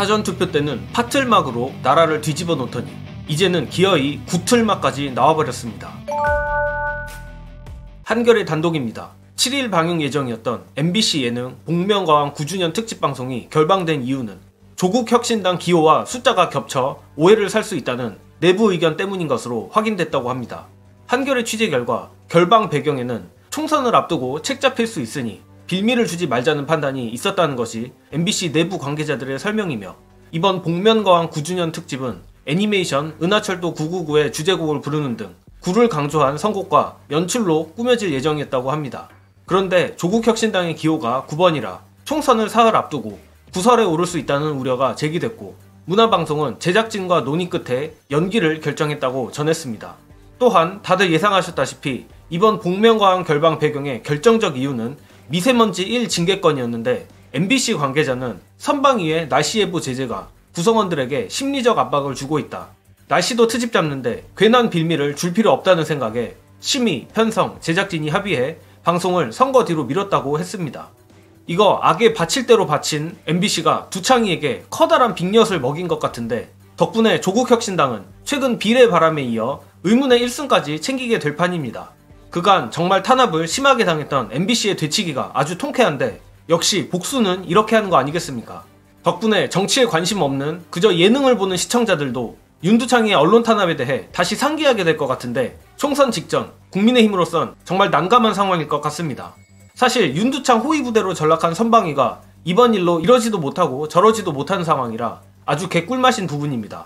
사전투표 때는 파틀막으로 나라를 뒤집어 놓더니 이제는 기어이 구틀막까지 나와버렸습니다. 한겨레 단독입니다. 7일 방영 예정이었던 MBC 예능 복면가왕 9주년 특집 방송이 결방된 이유는 조국혁신당 기호와 숫자가 겹쳐 오해를 살 수 있다는 내부 의견 때문인 것으로 확인됐다고 합니다. 한겨레 취재 결과 결방 배경에는 총선을 앞두고 책 잡힐 수 있으니 빌미를 주지 말자는 판단이 있었다는 것이 MBC 내부 관계자들의 설명이며, 이번 복면가왕 9주년 특집은 애니메이션 은하철도 999의 주제곡을 부르는 등 구를 강조한 선곡과 연출로 꾸며질 예정이었다고 합니다. 그런데 조국혁신당의 기호가 9번이라 총선을 사흘 앞두고 구설에 오를 수 있다는 우려가 제기됐고, 문화방송은 제작진과 논의 끝에 연기를 결정했다고 전했습니다. 또한 다들 예상하셨다시피 이번 복면가왕 결방 배경의 결정적 이유는 미세먼지 1 징계권이었는데, MBC 관계자는 선방위의 날씨 예보 제재가 구성원들에게 심리적 압박을 주고 있다. 날씨도 트집 잡는데 괜한 빌미를 줄 필요 없다는 생각에 심의, 편성, 제작진이 합의해 방송을 선거 뒤로 미뤘다고 했습니다. 이거 악에 바칠 대로 바친 MBC가 두창이에게 커다란 빅엿을 먹인 것 같은데, 덕분에 조국혁신당은 최근 비례 바람에 이어 의문의 1승까지 챙기게 될 판입니다. 그간 정말 탄압을 심하게 당했던 MBC의 되치기가 아주 통쾌한데, 역시 복수는 이렇게 하는 거 아니겠습니까? 덕분에 정치에 관심 없는 그저 예능을 보는 시청자들도 윤두창의 언론 탄압에 대해 다시 상기하게 될 것 같은데, 총선 직전 국민의힘으로선 정말 난감한 상황일 것 같습니다. 사실 윤두창 호위 부대로 전락한 선방위가 이번 일로 이러지도 못하고 저러지도 못하는 상황이라 아주 개꿀맛인 부분입니다.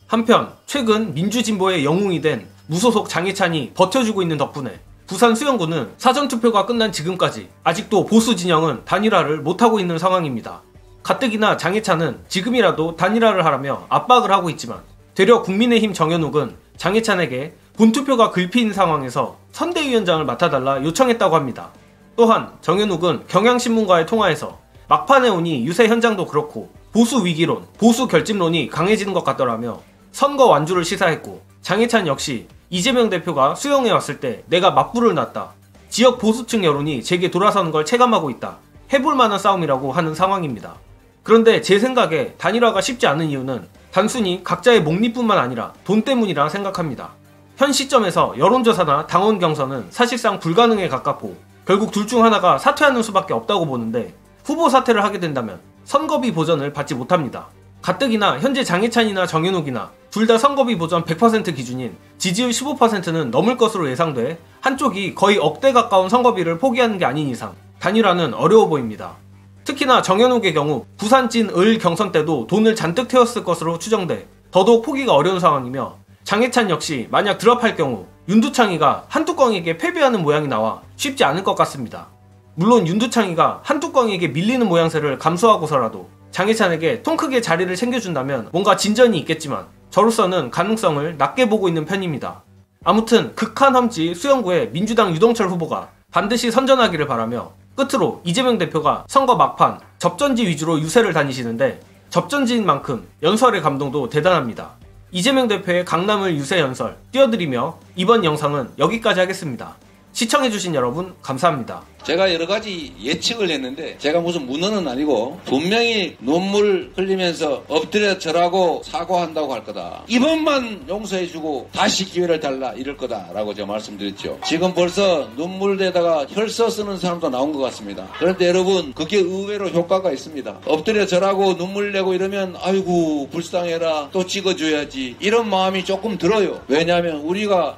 한편 최근 민주진보의 영웅이 된 무소속 장해찬이 버텨주고 있는 덕분에 부산 수영구는 사전투표가 끝난 지금까지 아직도 보수 진영은 단일화를 못하고 있는 상황입니다. 가뜩이나 장해찬은 지금이라도 단일화를 하라며 압박을 하고 있지만, 되려 국민의힘 정현욱은 장해찬에게 본투표가 글피인 상황에서 선대위원장을 맡아달라 요청했다고 합니다. 또한 정현욱은 경향신문과의 통화에서 막판에 오니 유세 현장도 그렇고 보수 위기론, 보수 결집론이 강해지는 것 같더라며 선거 완주를 시사했고, 장해찬 역시 이재명 대표가 수용해 왔을 때 내가 맞불을 놨다. 지역 보수층 여론이 제게 돌아서는 걸 체감하고 있다. 해볼 만한 싸움이라고 하는 상황입니다. 그런데 제 생각에 단일화가 쉽지 않은 이유는 단순히 각자의 목리뿐만 아니라 돈 때문이라 생각합니다. 현 시점에서 여론조사나 당원 경선은 사실상 불가능에 가깝고 결국 둘 중 하나가 사퇴하는 수밖에 없다고 보는데, 후보 사퇴를 하게 된다면 선거비 보전을 받지 못합니다. 가뜩이나 현재 장해찬이나 정현욱이나 둘 다 선거비 보전 100% 기준인 지지율 15%는 넘을 것으로 예상돼 한쪽이 거의 억대 가까운 선거비를 포기하는 게 아닌 이상 단일화는 어려워 보입니다. 특히나 정현욱의 경우 부산 찐 을 경선 때도 돈을 잔뜩 태웠을 것으로 추정돼 더더욱 포기가 어려운 상황이며, 장해찬 역시 만약 드랍할 경우 윤두창이가 한뚜껑에게 패배하는 모양이 나와 쉽지 않을 것 같습니다. 물론 윤두창이가 한뚜껑에게 밀리는 모양새를 감수하고서라도 장해찬에게 통 크게 자리를 챙겨준다면 뭔가 진전이 있겠지만, 저로서는 가능성을 낮게 보고 있는 편입니다. 아무튼 극한 험지 수영구의 민주당 유동철 후보가 반드시 선전하기를 바라며, 끝으로 이재명 대표가 선거 막판 접전지 위주로 유세를 다니시는데 접전지인 만큼 연설의 감동도 대단합니다. 이재명 대표의 강남을 유세 연설 띄워드리며 이번 영상은 여기까지 하겠습니다. 시청해주신 여러분 감사합니다. 제가 여러 가지 예측을 했는데, 제가 무슨 문헌은 아니고 분명히 눈물 흘리면서 엎드려 절하고 사과한다고 할 거다. 이번만 용서해주고 다시 기회를 달라 이럴 거다라고 제가 말씀드렸죠. 지금 벌써 눈물에다가 혈서 쓰는 사람도 나온 것 같습니다. 그런데 여러분, 그게 의외로 효과가 있습니다. 엎드려 절하고 눈물 내고 이러면 아이고 불쌍해라, 또 찍어줘야지, 이런 마음이 조금 들어요. 왜냐하면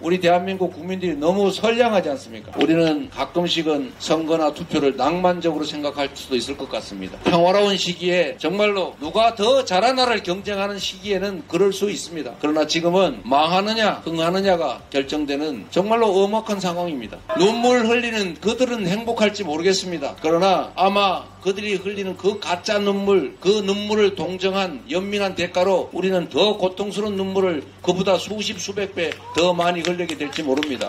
우리 대한민국 국민들이 너무 선량하지 않습니까? 우리는 가끔씩은 선거나 투표를 낭만적으로 생각할 수도 있을 것 같습니다. 평화로운 시기에 정말로 누가 더 잘하나를 경쟁하는 시기에는 그럴 수 있습니다. 그러나 지금은 망하느냐 흥하느냐가 결정되는 정말로 엄혹한 상황입니다. 눈물 흘리는 그들은 행복할지 모르겠습니다. 그러나 아마 그들이 흘리는 그 가짜 눈물, 그 눈물을 동정한 연민한 대가로 우리는 더 고통스러운 눈물을 그보다 수십 수백 배 더 많이 흘리게 될지 모릅니다.